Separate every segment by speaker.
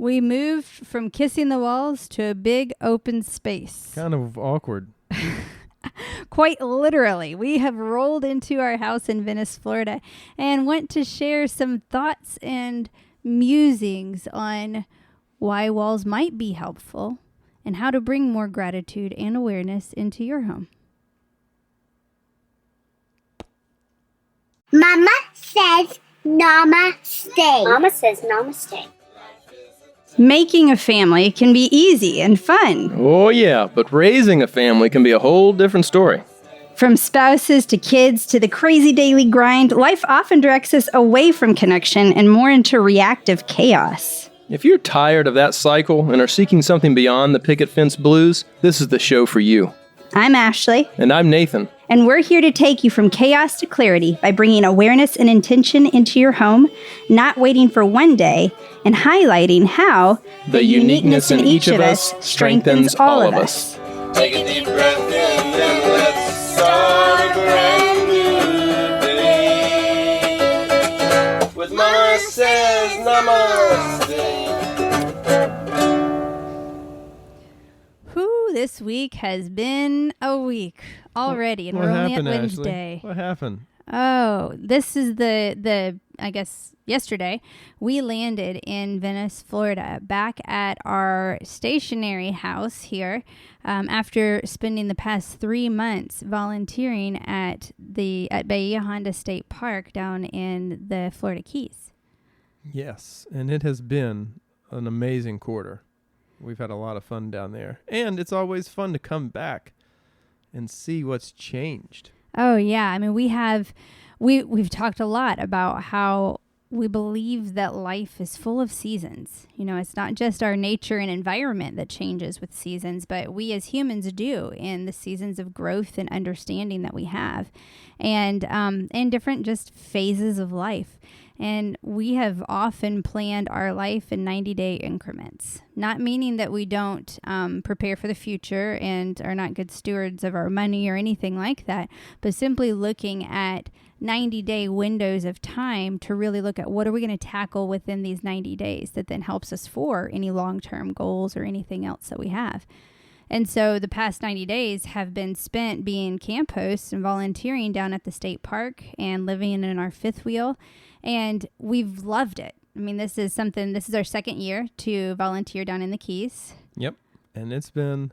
Speaker 1: We moved from kissing the walls to a big open space.
Speaker 2: Kind of awkward.
Speaker 1: Quite literally, we have rolled into our house in Venice, Florida, and want to share some thoughts and musings on why walls might be helpful and how to bring more gratitude and awareness into your home.
Speaker 3: Mama says namaste. Mama says namaste.
Speaker 1: Making a family can be easy and fun.
Speaker 4: Oh yeah, but raising a family can be a whole different story.
Speaker 1: From spouses to kids to the crazy daily grind, life often directs us away from connection and more into reactive chaos.
Speaker 4: If you're tired of that cycle and are seeking something beyond the picket fence blues, this is the show for you.
Speaker 1: I'm Ashley.
Speaker 4: And I'm Nathan.
Speaker 1: And we're here to take you from chaos to clarity by bringing awareness and intention into your home, not waiting for one day, and highlighting how
Speaker 4: the uniqueness in each of us strengthens all of us.
Speaker 5: Take a deep breath in and let's start a brand new day. With Mama says namaste.
Speaker 1: This week has been a week already, and we're only at Wednesday.
Speaker 2: Ashley? What happened?
Speaker 1: Oh, this is the I guess yesterday we landed in Venice, Florida, back at our stationary house here after spending the past 3 months volunteering at Bahia Honda State Park down in the Florida Keys.
Speaker 2: Yes, and it has been an amazing quarter. We've had a lot of fun down there. And it's always fun to come back and see what's changed.
Speaker 1: Oh, yeah. I mean, we've talked a lot about how we believe that life is full of seasons. You know, it's not just our nature and environment that changes with seasons, but we as humans do in the seasons of growth and understanding that we have, and in different just phases of life. And we have often planned our life in 90-day increments, not meaning that we don't prepare for the future and are not good stewards of our money or anything like that, but simply looking at 90-day windows of time to really look at what are we going to tackle within these 90 days that then helps us for any long-term goals or anything else that we have. And so the past 90 days have been spent being camp hosts and volunteering down at the state park and living in our fifth wheel. And we've loved it. I mean, this is our second year to volunteer down in the Keys.
Speaker 2: Yep. And it's been,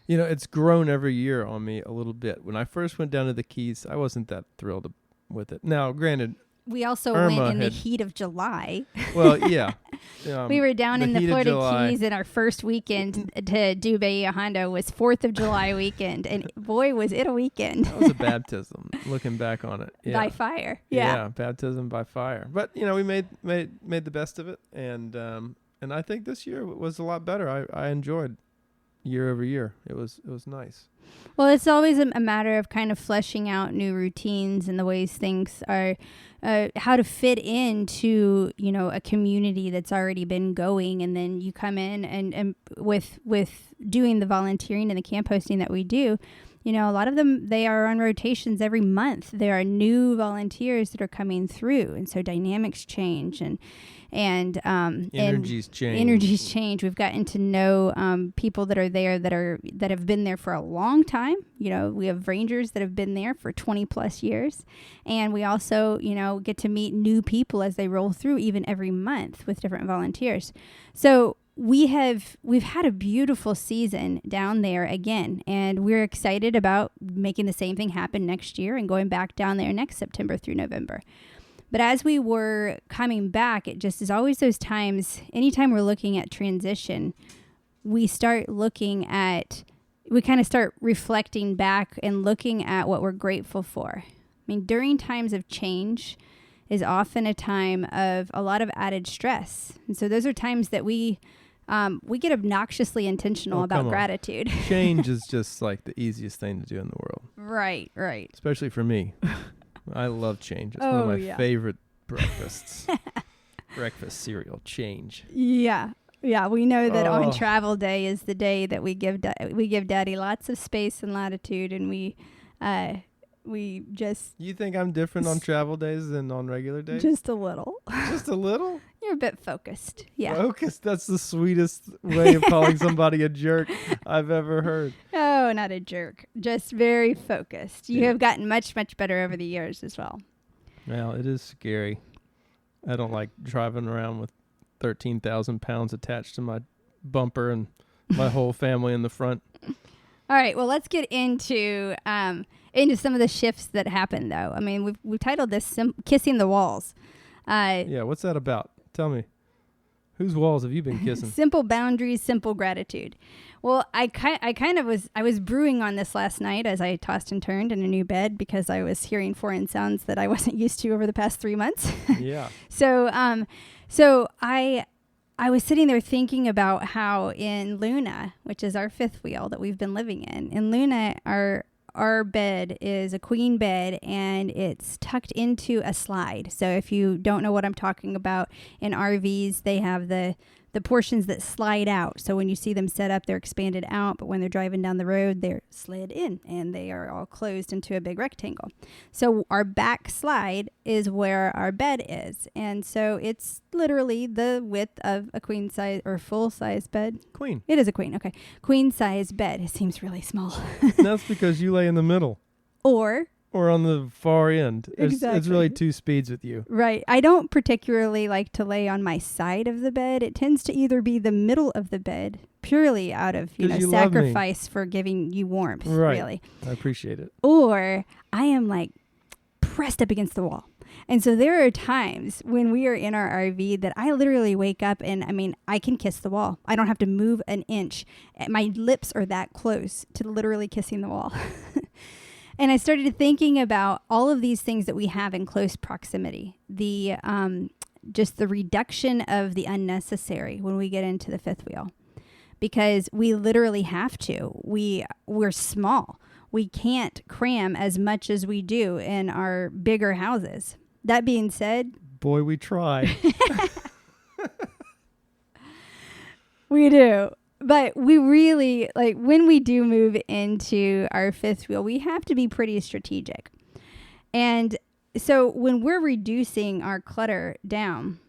Speaker 2: it's grown every year on me a little bit. When I first went down to the Keys, I wasn't that thrilled with it. Now, granted,
Speaker 1: we also
Speaker 2: Irma
Speaker 1: went in the heat of July.
Speaker 2: Well, yeah.
Speaker 1: We were down in the Florida Keys, and our first weekend to do Bahia Honda was 4th of July weekend. And boy, was it a weekend.
Speaker 2: That was a baptism, looking back on it. Yeah.
Speaker 1: By fire. Yeah,
Speaker 2: baptism by fire. But, we made the best of it. And I think this year was a lot better. I enjoyed year over year. It was nice.
Speaker 1: Well, it's always a matter of kind of fleshing out new routines and the ways things are, how to fit into, a community that's already been going. And then you come in and with doing the volunteering and the camp hosting that we do, a lot of them, they are on rotations every month. There are new volunteers that are coming through. And so dynamics change and
Speaker 2: energies change.
Speaker 1: Energies change. We've gotten to know people that are there that have been there for a long time. We have rangers that have been there for 20 plus years, and we also get to meet new people as they roll through even every month with different volunteers. So we've had a beautiful season down there again, and we're excited about making the same thing happen next year and going back down there next September through November. But as we were coming back, it just is always those times, anytime we're looking at transition, we kind of start reflecting back and looking at what we're grateful for. I mean, during times of change is often a time of a lot of added stress. And so those are times that we get obnoxiously intentional about gratitude.
Speaker 2: Change is just like the easiest thing to do in the world.
Speaker 1: Right.
Speaker 2: Especially for me. I love change. It's one of my favorite breakfasts. Breakfast cereal, change.
Speaker 1: Yeah. We know that on travel day is the day that we give Daddy lots of space and latitude, and we We just
Speaker 2: You think I'm different on travel days than on regular days?
Speaker 1: just a little.
Speaker 2: Just a little?
Speaker 1: You're a bit focused. Yeah.
Speaker 2: Focus. That's the sweetest way of calling somebody a jerk I've ever heard.
Speaker 1: Oh, not a jerk. Just very focused. You
Speaker 2: Yeah.
Speaker 1: have gotten much, much better over the years as well.
Speaker 2: Well, it is scary. I don't like driving around with 13,000 pounds attached to my bumper and my whole family in the front.
Speaker 1: All right. Well, let's get into some of the shifts that happen, though. I mean, we've titled this "Kissing the Walls."
Speaker 2: Yeah, what's that about? Tell me. Whose walls have you been kissing?
Speaker 1: Simple boundaries, simple gratitude. Well, I was brewing on this last night as I tossed and turned in a new bed because I was hearing foreign sounds that I wasn't used to over the past 3 months.
Speaker 2: Yeah.
Speaker 1: So I was sitting there thinking about how in Luna, which is our fifth wheel that we've been living in Luna, our bed is a queen bed and it's tucked into a slide. So if you don't know what I'm talking about, in RVs, they have the portions that slide out. So when you see them set up, they're expanded out, but when they're driving down the road, they're slid in and they are all closed into a big rectangle. So our back slide is where our bed is. And so it's literally the width of a queen size or full size bed.
Speaker 2: Queen.
Speaker 1: It is a queen. Okay. Queen size bed. It seems really small.
Speaker 2: That's because you lay in the middle
Speaker 1: Or
Speaker 2: on the far end. It's
Speaker 1: Exactly.
Speaker 2: really two speeds with you.
Speaker 1: right. I don't particularly like to lay on my side of the bed. It tends to either be the middle of the bed, purely out of,
Speaker 2: 'Cause you love me.
Speaker 1: sacrifice for giving you warmth,
Speaker 2: Right.
Speaker 1: really.
Speaker 2: I appreciate it.
Speaker 1: Or I am like pressed up against the wall. And so there are times when we are in our RV that I literally wake up and I can kiss the wall. I don't have to move an inch. My lips are that close to literally kissing the wall. And I started thinking about all of these things that we have in close proximity. The just the reduction of the unnecessary when we get into the fifth wheel, because we literally have to. We're small. We can't cram as much as we do in our bigger houses. That being said,
Speaker 2: Boy, we try.
Speaker 1: we do. But we really, like, when we do move into our fifth wheel, we have to be pretty strategic. And so when we're reducing our clutter down,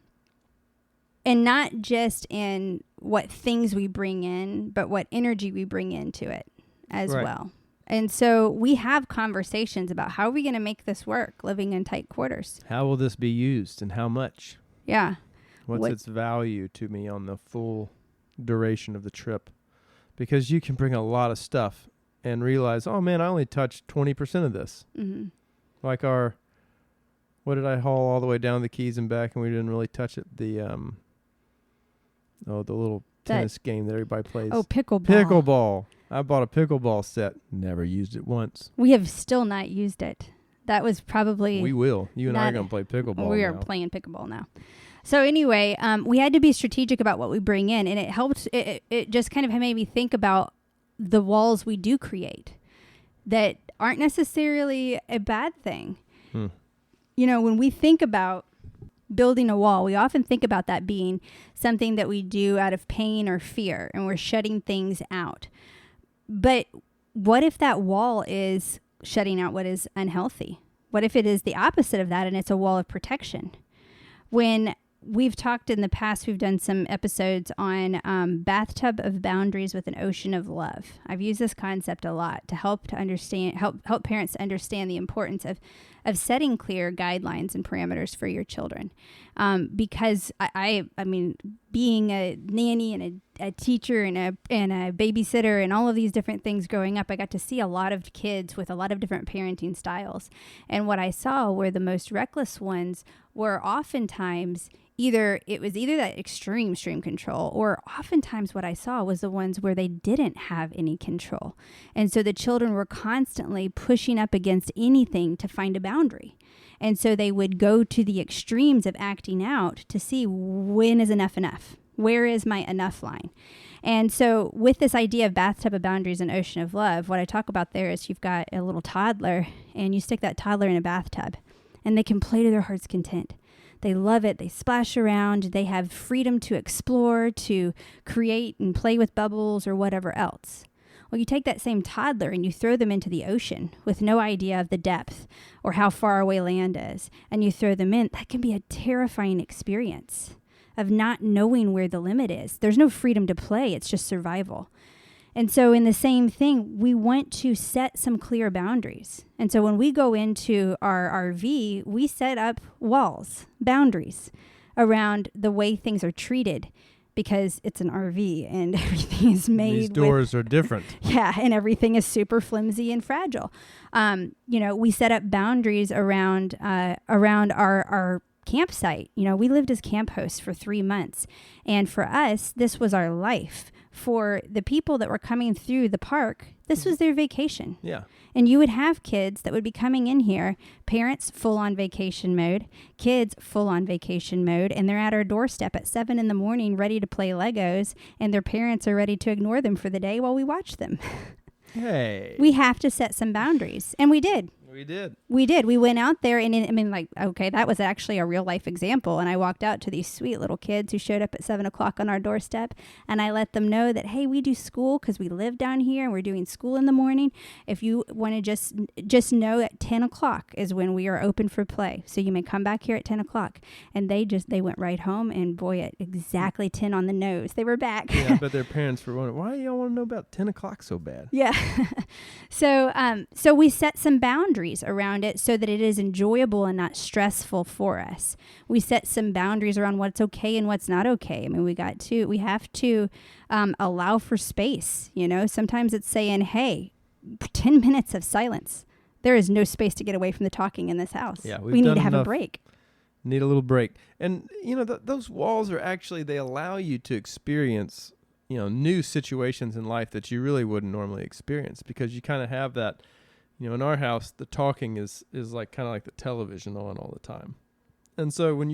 Speaker 1: and not just in what things we bring in, but what energy we bring into it as
Speaker 2: Right.
Speaker 1: well. And so we have conversations about how are we going to make this work living in tight quarters.
Speaker 2: How will this be used and how much?
Speaker 1: Yeah.
Speaker 2: What's
Speaker 1: What-
Speaker 2: its value to me on the full duration of the trip? Because you can bring a lot of stuff and realize, oh man, I only touched 20% of this.
Speaker 1: Mm-hmm.
Speaker 2: Like what did I haul all the way down the Keys and back and we didn't really touch it? The little tennis game that everybody plays.
Speaker 1: Oh, pickleball.
Speaker 2: Pickleball. I bought a pickleball set. Never used it once.
Speaker 1: We have still not used it. That was probably...
Speaker 2: We will. You and I are
Speaker 1: not-
Speaker 2: going to play pickleball
Speaker 1: We are
Speaker 2: now.
Speaker 1: playing pickleball now. So anyway, we had to be strategic about what we bring in, and it helped. It just kind of made me think about the walls we do create that aren't necessarily a bad thing. You know, when we think about building a wall, we often think about that being something that we do out of pain or fear, and we're shutting things out. But what if that wall is shutting out what is unhealthy? What if it is the opposite of that and it's a wall of protection? When we've talked in the past, we've done some episodes on bathtub of boundaries with an ocean of love. I've used this concept a lot to help parents to understand the importance of setting clear guidelines and parameters for your children. Because I mean, being a nanny and a teacher and a babysitter and all of these different things growing up, I got to see a lot of kids with a lot of different parenting styles. And what I saw were the most reckless ones were oftentimes either that extreme control, or oftentimes what I saw was the ones where they didn't have any control. And so the children were constantly pushing up against anything to find a boundary. And so they would go to the extremes of acting out to see when is enough? Where is my enough line? And so with this idea of bathtub of boundaries and ocean of love, what I talk about there is you've got a little toddler and you stick that toddler in a bathtub and they can play to their heart's content. They love it. They splash around. They have freedom to explore, to create and play with bubbles or whatever else. Well, you take that same toddler and you throw them into the ocean with no idea of the depth or how far away land is, and you throw them in. That can be a terrifying experience of not knowing where the limit is. There's no freedom to play. It's just survival. And so in the same thing, we want to set some clear boundaries. And so when we go into our RV, we set up walls, boundaries around the way things are treated, because it's an RV and everything is made.
Speaker 2: These doors are different.
Speaker 1: Yeah, and everything is super flimsy and fragile. We set up boundaries around our campsite. We lived as camp hosts for 3 months. And for us, this was our life. For the people that were coming through the park, this was their vacation.
Speaker 2: Yeah.
Speaker 1: And you would have kids that would be coming in here, parents full on vacation mode, kids full on vacation mode, and they're at our doorstep at 7 a.m. ready to play Legos, and their parents are ready to ignore them for the day while we watch them.
Speaker 2: Hey.
Speaker 1: We have to set some boundaries. And we did. We did. We went out there and okay, that was actually a real life example. And I walked out to these sweet little kids who showed up at 7 o'clock on our doorstep. And I let them know that, hey, we do school because we live down here and we're doing school in the morning. If you want to just know at 10 o'clock is when we are open for play. So you may come back here at 10 o'clock. And they went right home. And boy, at exactly 10 on the nose, they were back.
Speaker 2: Yeah, but their parents were wondering, why do y'all want to know about 10 o'clock so bad?
Speaker 1: Yeah. So we set some boundaries around it so that it is enjoyable and not stressful for us. We set some boundaries around what's okay and what's not okay. I mean, we have to allow for space. Sometimes it's saying, hey, 10 minutes of silence. There is no space to get away from the talking in this house.
Speaker 2: Yeah,
Speaker 1: we need to have a break.
Speaker 2: Need a little break. And, those walls are actually, they allow you to experience, new situations in life that you really wouldn't normally experience, because you kind of have that. In our house, the talking is like kind of like the television on all the time. And so when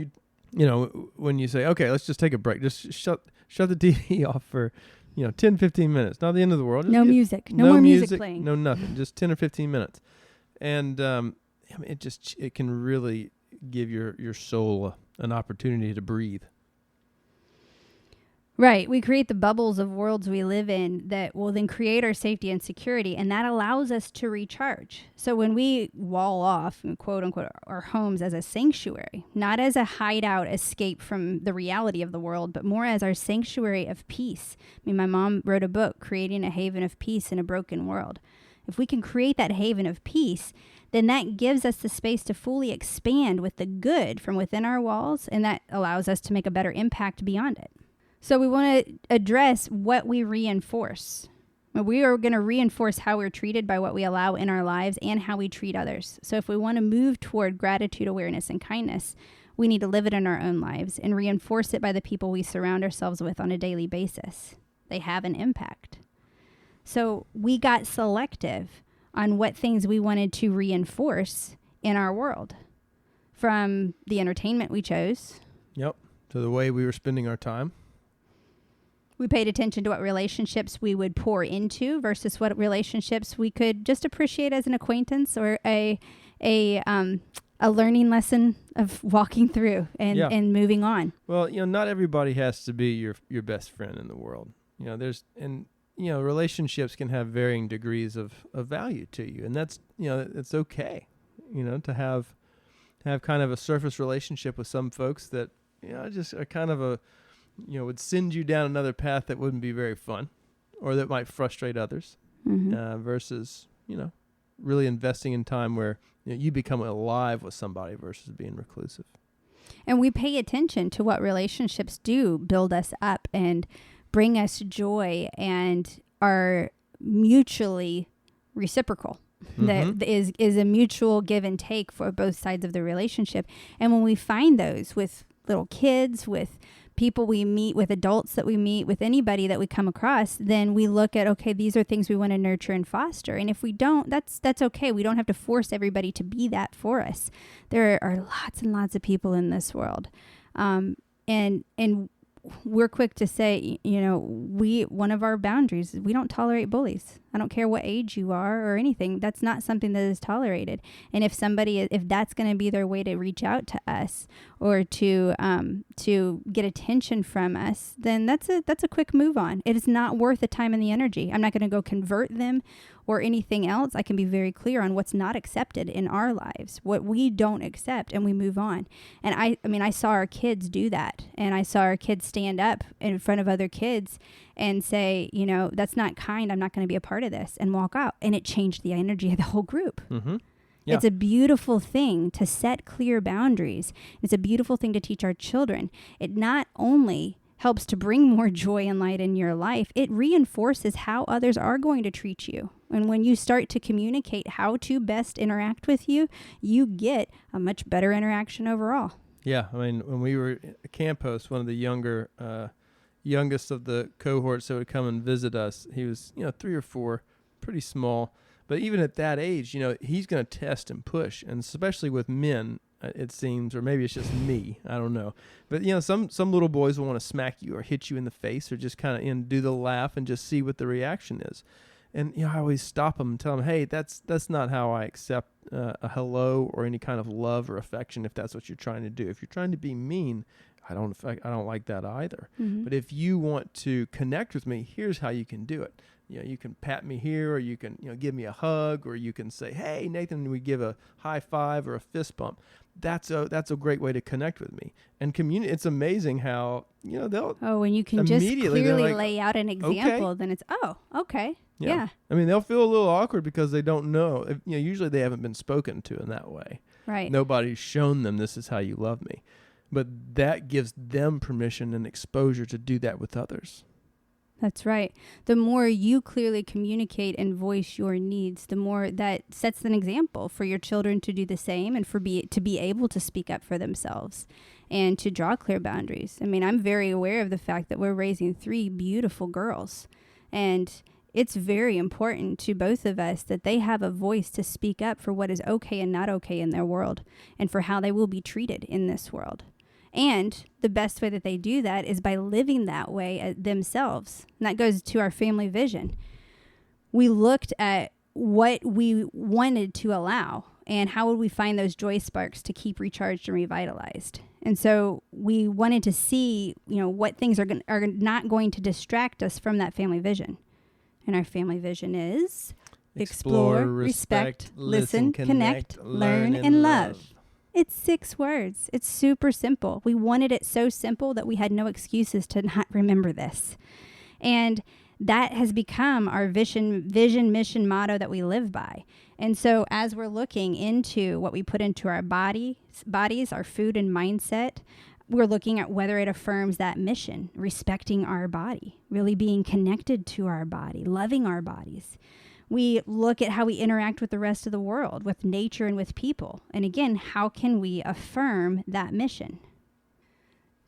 Speaker 2: you say, okay, let's just take a break, just shut the TV off for, 10, 15 minutes, not the end of the world.
Speaker 1: No music, no more music playing.
Speaker 2: No nothing, just 10 or 15 minutes. And it can really give your soul an opportunity to breathe.
Speaker 1: Right. We create the bubbles of worlds we live in that will then create our safety and security, and that allows us to recharge. So when we wall off, quote unquote, our homes as a sanctuary, not as a hideout escape from the reality of the world, but more as our sanctuary of peace. I mean, my mom wrote a book, Creating a Haven of Peace in a Broken World. If we can create that haven of peace, then that gives us the space to fully expand with the good from within our walls, and that allows us to make a better impact beyond it. So we want to address what we reinforce. We are going to reinforce how we're treated by what we allow in our lives and how we treat others. So if we want to move toward gratitude, awareness, and kindness, we need to live it in our own lives and reinforce it by the people we surround ourselves with on a daily basis. They have an impact. So we got selective on what things we wanted to reinforce in our world, from the entertainment we chose.
Speaker 2: Yep. To the way we were spending our time.
Speaker 1: We paid attention to what relationships we would pour into versus what relationships we could just appreciate as an acquaintance or a learning lesson of walking through and moving on.
Speaker 2: Well, not everybody has to be your best friend in the world. Relationships can have varying degrees of value to you, and that's it's okay. To have kind of a surface relationship with some folks that just are kind of would send you down another path that wouldn't be very fun, or that might frustrate others, versus, really investing in time where you become alive with somebody versus being reclusive.
Speaker 1: And we pay attention to what relationships do build us up and bring us joy and are mutually reciprocal. That is a mutual give and take for both sides of the relationship. And when we find those with little kids, with people we meet, with adults that we meet, with anybody that we come across, then we look at, okay, these are things we want to nurture and foster. And if we don't, that's okay. We don't have to force everybody to be that for us. There are lots and lots of people in this world. And we're quick to say, one of our boundaries, we don't tolerate bullies. I don't care what age you are or anything. That's not something that is tolerated. And if that's going to be their way to reach out to us or to get attention from us, then that's a quick move on. It is not worth the time and the energy. I'm not going to go convert them or anything else. I can be very clear on what's not accepted in our lives, what we don't accept, and we move on. And I saw our kids do that, and I saw our kids stand up in front of other kids and say, that's not kind. I'm not going to be a part of this, and walk out. And it changed the energy of the whole group.
Speaker 2: Mm-hmm. Yeah.
Speaker 1: It's a beautiful thing to set clear boundaries. It's a beautiful thing to teach our children. It not only helps to bring more joy and light in your life, it reinforces how others are going to treat you. And when you start to communicate how to best interact with you, you get a much better interaction overall.
Speaker 2: Yeah, I mean, when we were at camp host, one of the youngest of the cohorts that would come and visit us, he was 3 or 4, pretty small. But even at that age, he's going to test and push, and especially with men, it seems, or maybe it's just me, I don't know. But some little boys will want to smack you or hit you in the face, or just kind of do the laugh and just see what the reaction is. And I always stop them and tell them, hey, that's not how I accept a hello or any kind of love or affection. If that's what you're trying to do, if you're trying to be mean, I don't like that either. Mm-hmm. But if you want to connect with me, here's how you can do it. You can pat me here, or you can give me a hug, or you can say, hey, Nathan, we give a high five or a fist bump. That's a great way to connect with me and communicate. It's amazing how they'll
Speaker 1: when you can just clearly lay out an example, okay. Then it's okay. Yeah.
Speaker 2: I mean, they'll feel a little awkward because they don't know. Usually they haven't been spoken to in that way.
Speaker 1: Right.
Speaker 2: Nobody's shown them this is how you love me. But that gives them permission and exposure to do that with others.
Speaker 1: That's right. The more you clearly communicate and voice your needs, the more that sets an example for your children to do the same, and to be able to speak up for themselves and to draw clear boundaries. I mean, I'm very aware of the fact that we're raising 3 beautiful girls, and it's very important to both of us that they have a voice to speak up for what is okay and not okay in their world, and for how they will be treated in this world. And the best way that they do that is by living that way themselves. And that goes to our family vision. We looked at what we wanted to allow and how would we find those joy sparks to keep recharged and revitalized. And so we wanted to see, what things are not going to distract us from that family vision. And our family vision is explore, respect, listen, connect, learn, and love. It's 6 words. It's super simple. We wanted it so simple that we had no excuses to not remember this. And that has become our vision, mission, motto that we live by. And so as we're looking into what we put into our bodies, our food and mindset, we're looking at whether it affirms that mission, respecting our body, really being connected to our body, loving our bodies. We look at how we interact with the rest of the world, with nature and with people. And again, how can we affirm that mission?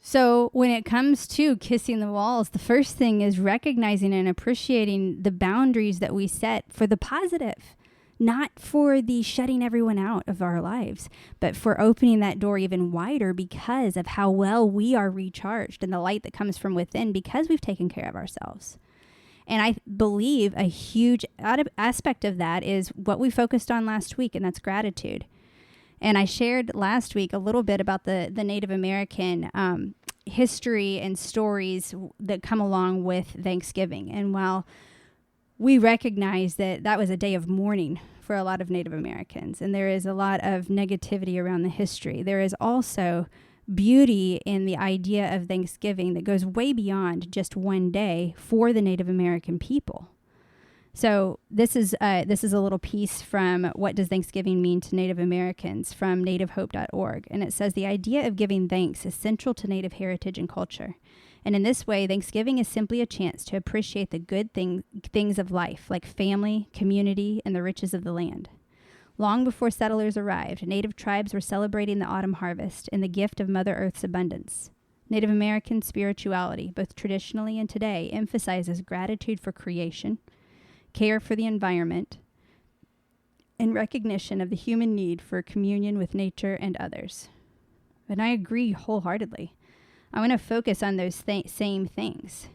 Speaker 1: So when it comes to kissing the walls, the first thing is recognizing and appreciating the boundaries that we set for the positive, not for the shutting everyone out of our lives, but for opening that door even wider because of how well we are recharged and the light that comes from within because we've taken care of ourselves. And I believe a huge aspect of that is what we focused on last week, and that's gratitude. And I shared last week a little bit about the Native American history and stories that come along with Thanksgiving. And while we recognize that was a day of mourning for a lot of Native Americans, and there is a lot of negativity around the history, there is also beauty in the idea of Thanksgiving that goes way beyond just one day for the Native American people. So this is a little piece from What Does Thanksgiving Mean to Native Americans from nativehope.org. And it says, the idea of giving thanks is central to Native heritage and culture. And in this way, Thanksgiving is simply a chance to appreciate the good things of life, like family, community, and the riches of the land. Long before settlers arrived, Native tribes were celebrating the autumn harvest and the gift of Mother Earth's abundance. Native American spirituality, both traditionally and today, emphasizes gratitude for creation, care for the environment, and recognition of the human need for communion with nature and others. And I agree wholeheartedly. I want to focus on those same things.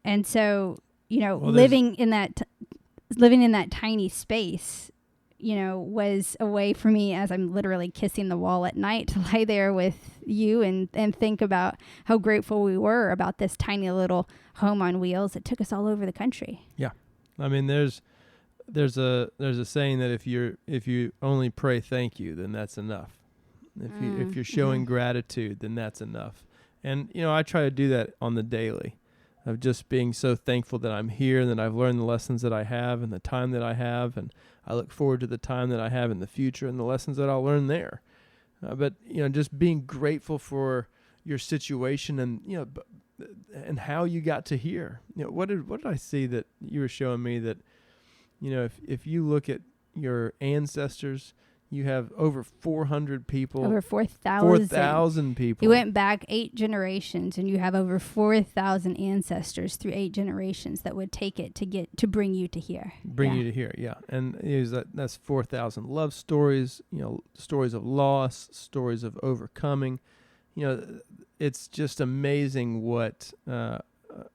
Speaker 1: And so, living in that tiny space, was a way for me, as I'm literally kissing the wall at night, to lie there with you and think about how grateful we were about this tiny little home on wheels that took us all over the country.
Speaker 2: Yeah. I mean, there's a saying that if you only pray thank you, then that's enough. If you're showing gratitude, then that's enough. And I try to do that on the daily, of just being so thankful that I'm here and that I've learned the lessons that I have and the time that I have, and I look forward to the time that I have in the future and the lessons that I'll learn there. But just being grateful for your situation and and how you got to here. What did I see that you were showing me that if you look at your ancestors, you have over 400 people.
Speaker 1: Over 4,000.
Speaker 2: 4,000 people.
Speaker 1: You went back 8 generations, and you have over 4,000 ancestors through 8 generations that would take it to bring you to here.
Speaker 2: You to here, yeah. And that's 4,000 love stories, stories of loss, stories of overcoming. It's just amazing what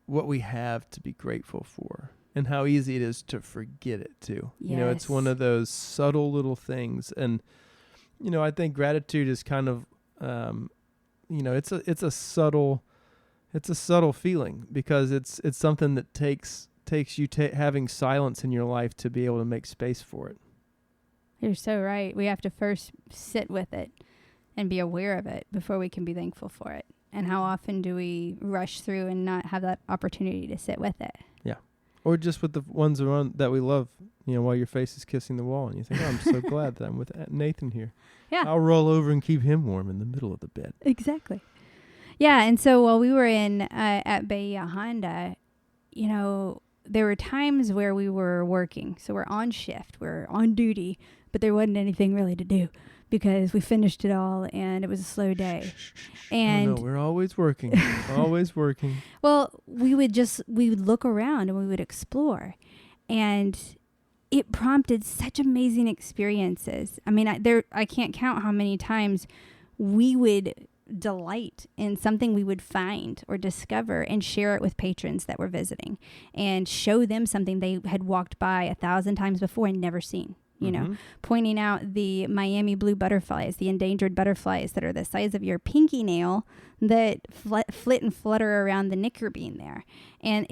Speaker 2: we have to be grateful for. And how easy it is to forget it too.
Speaker 1: Yes.
Speaker 2: It's one of those subtle little things. And, I think gratitude is kind of, it's a subtle feeling, because it's something that takes you having silence in your life to be able to make space for it.
Speaker 1: You're so right. We have to first sit with it and be aware of it before we can be thankful for it. And how often do we rush through and not have that opportunity to sit with it?
Speaker 2: Yeah. Or just with the ones around that we love, while your face is kissing the wall and you think, I'm so glad that I'm with Nathan here.
Speaker 1: Yeah.
Speaker 2: I'll roll over and keep him warm in the middle of the bed.
Speaker 1: Exactly. Yeah. And so while we were at Bahia Honda, there were times where we were working. So we're on shift, we're on duty, but there wasn't anything really to do because we finished it all and it was a slow day. And
Speaker 2: we're always working, always working.
Speaker 1: Well, we would look around and we would explore, and it prompted such amazing experiences. I mean, I can't count how many times we would delight in something we would find or discover and share it with patrons that were visiting and show them something they had walked by 1,000 times before and never seen. Pointing out the Miami blue butterflies, the endangered butterflies that are the size of your pinky nail that flit and flutter around the knicker bean there. And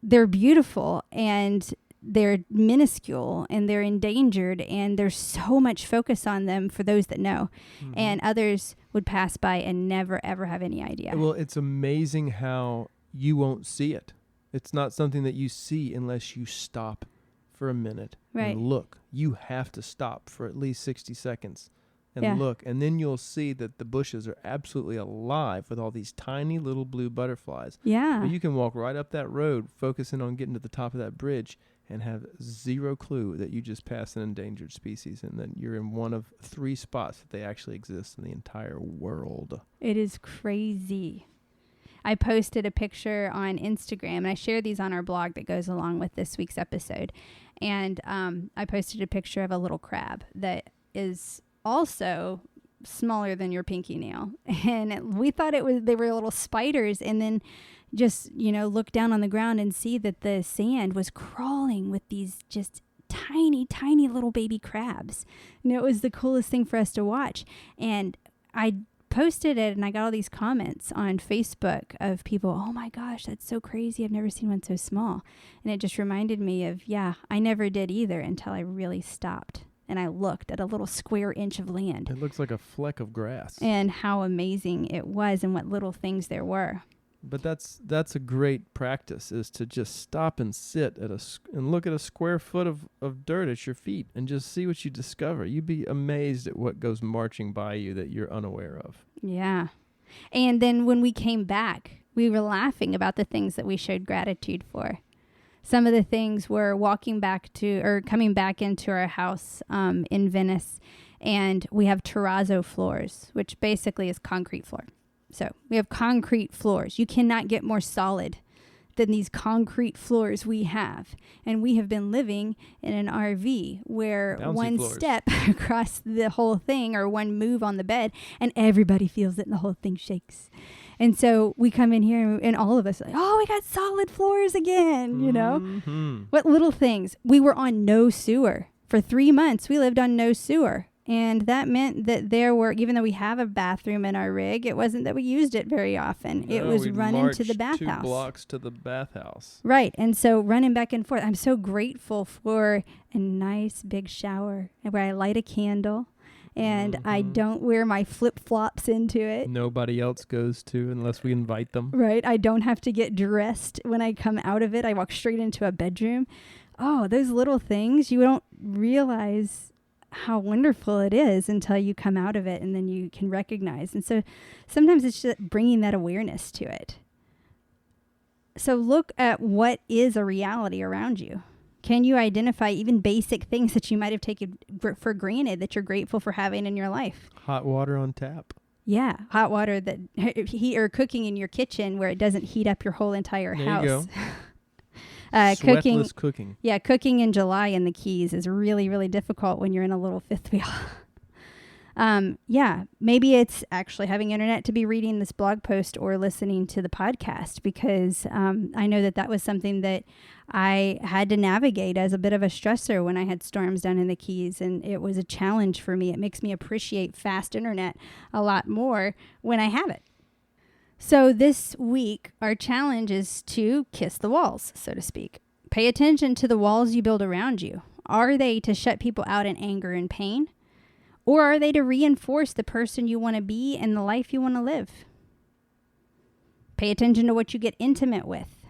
Speaker 1: they're beautiful and they're minuscule and they're endangered, and there's so much focus on them for those that know. Mm-hmm. And others would pass by and never, ever have any idea.
Speaker 2: Well, it's amazing how you won't see it. It's not something that you see unless you stop for a minute and look. You have to stop for at least 60 seconds and look, and then you'll see that the bushes are absolutely alive with all these tiny little blue butterflies.
Speaker 1: Yeah.
Speaker 2: But you can walk right up that road focusing on getting to the top of that bridge and have zero clue that you just passed an endangered species and that you're in one of 3 spots that they actually exist in the entire world.
Speaker 1: It is crazy. I posted a picture on Instagram, and I share these on our blog that goes along with this week's episode. And I posted a picture of a little crab that is also smaller than your pinky nail. And we thought they were little spiders, and then just, look down on the ground and see that the sand was crawling with these just tiny, tiny little baby crabs. It was the coolest thing for us to watch. And I posted it, and I got all these comments on Facebook of people, oh my gosh, that's so crazy. I've never seen one so small. And it just reminded me of, I never did either until I really stopped and I looked at a little square inch of land.
Speaker 2: It looks like a fleck of grass.
Speaker 1: And how amazing it was and what little things there were.
Speaker 2: But that's a great practice, is to just stop and sit and look at a square foot of dirt at your feet and just see what you discover. You'd be amazed at what goes marching by you that you're unaware of.
Speaker 1: Yeah. And then when we came back, we were laughing about the things that we showed gratitude for. Some of the things were coming back into our house in Venice, and we have terrazzo floors, which basically is concrete floor. So we have concrete floors. You cannot get more solid than these concrete floors we have. And we have been living in an RV where
Speaker 2: bouncy
Speaker 1: one
Speaker 2: floors.
Speaker 1: step across the whole thing or one move on the bed and everybody feels it and the whole thing shakes. And so we come in here and all of us are like, oh, we got solid floors again,
Speaker 2: Mm-hmm.
Speaker 1: What little things. We were on no sewer For 3 months, we lived on no sewer. And that meant that there were, even though we have a bathroom in our rig, it wasn't that we used it very often. It was running to the bathhouse.
Speaker 2: 2 blocks to the bathhouse.
Speaker 1: Right. And so running back and forth, I'm so grateful for a nice big shower where I light a candle and I don't wear my flip-flops into it.
Speaker 2: Nobody else goes to unless we invite them.
Speaker 1: Right. I don't have to get dressed when I come out of it. I walk straight into a bedroom. Oh, those little things, you don't realize how wonderful it is until you come out of it, and then you can recognize. And so sometimes it's just bringing that awareness to it. So look at what is a reality around you. Can you identify even basic things that you might have taken for granted that you're grateful for having in your life?
Speaker 2: Hot water on tap.
Speaker 1: Yeah, hot water that heat or cooking in your kitchen where it doesn't heat up your whole entire house.
Speaker 2: There you go.
Speaker 1: Sweatless
Speaker 2: cooking.
Speaker 1: Yeah, cooking in July in the Keys is really, really difficult when you're in a little fifth wheel. Yeah, maybe it's actually having internet to be reading this blog post or listening to the podcast, because I know that was something that I had to navigate as a bit of a stressor when I had storms down in the Keys, and it was a challenge for me. It makes me appreciate fast internet a lot more when I have it. So this week, our challenge is to kiss the walls, so to speak. Pay attention to the walls you build around you. Are they to shut people out in anger and pain? Or are they to reinforce the person you want to be and the life you want to live? Pay attention to what you get intimate with.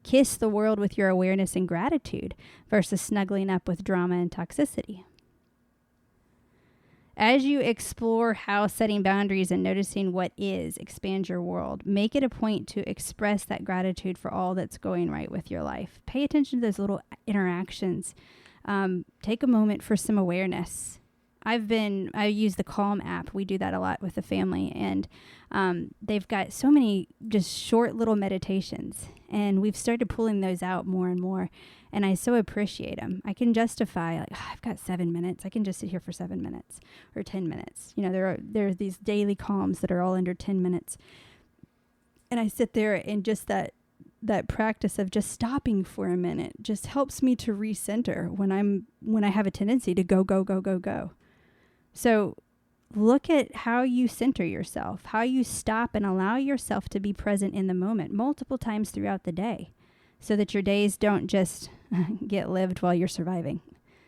Speaker 1: Kiss the world with your awareness and gratitude versus snuggling up with drama and toxicity. As you explore how setting boundaries and noticing what is expands your world, make it a point to express that gratitude for all that's going right with your life. Pay attention to those little interactions. Take a moment for some awareness. I use the Calm app. We do that a lot with the family, and they've got so many just short little meditations, and we've started pulling those out more and more, and I so appreciate them. I can justify, like, I've got 7 minutes. I can just sit here for 7 minutes or 10 minutes. You know, there are these daily calms that are all under 10 minutes, and I sit there, and just that practice of just stopping for a minute just helps me to recenter when I have a tendency to go. So look at how you center yourself, how you stop and allow yourself to be present in the moment multiple times throughout the day, so that your days don't just get lived while you're surviving.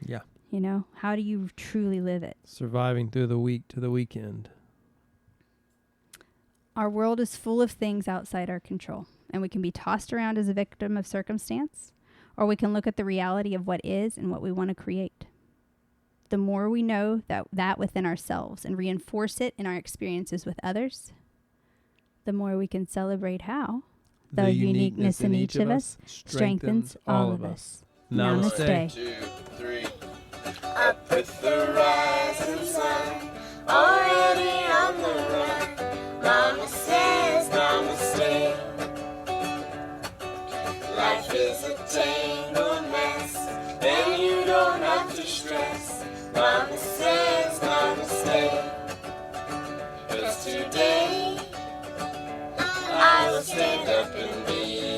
Speaker 2: Yeah.
Speaker 1: You know, how do you truly live it?
Speaker 2: Surviving through the week to the weekend.
Speaker 1: Our world is full of things outside our control, and we can be tossed around as a victim of circumstance, or we can look at the reality of what is and what we want to create. The more we know that within ourselves and reinforce it in our experiences with others, the more we can celebrate how the uniqueness in each of us strengthens all of us.
Speaker 2: Namaste.
Speaker 5: 2, 3. Up with the rising sun, already on the run. Mama says namaste. Life is a tangled mess, and you don't have to stress. Mama says namaste. 'Cause today I will stand up and be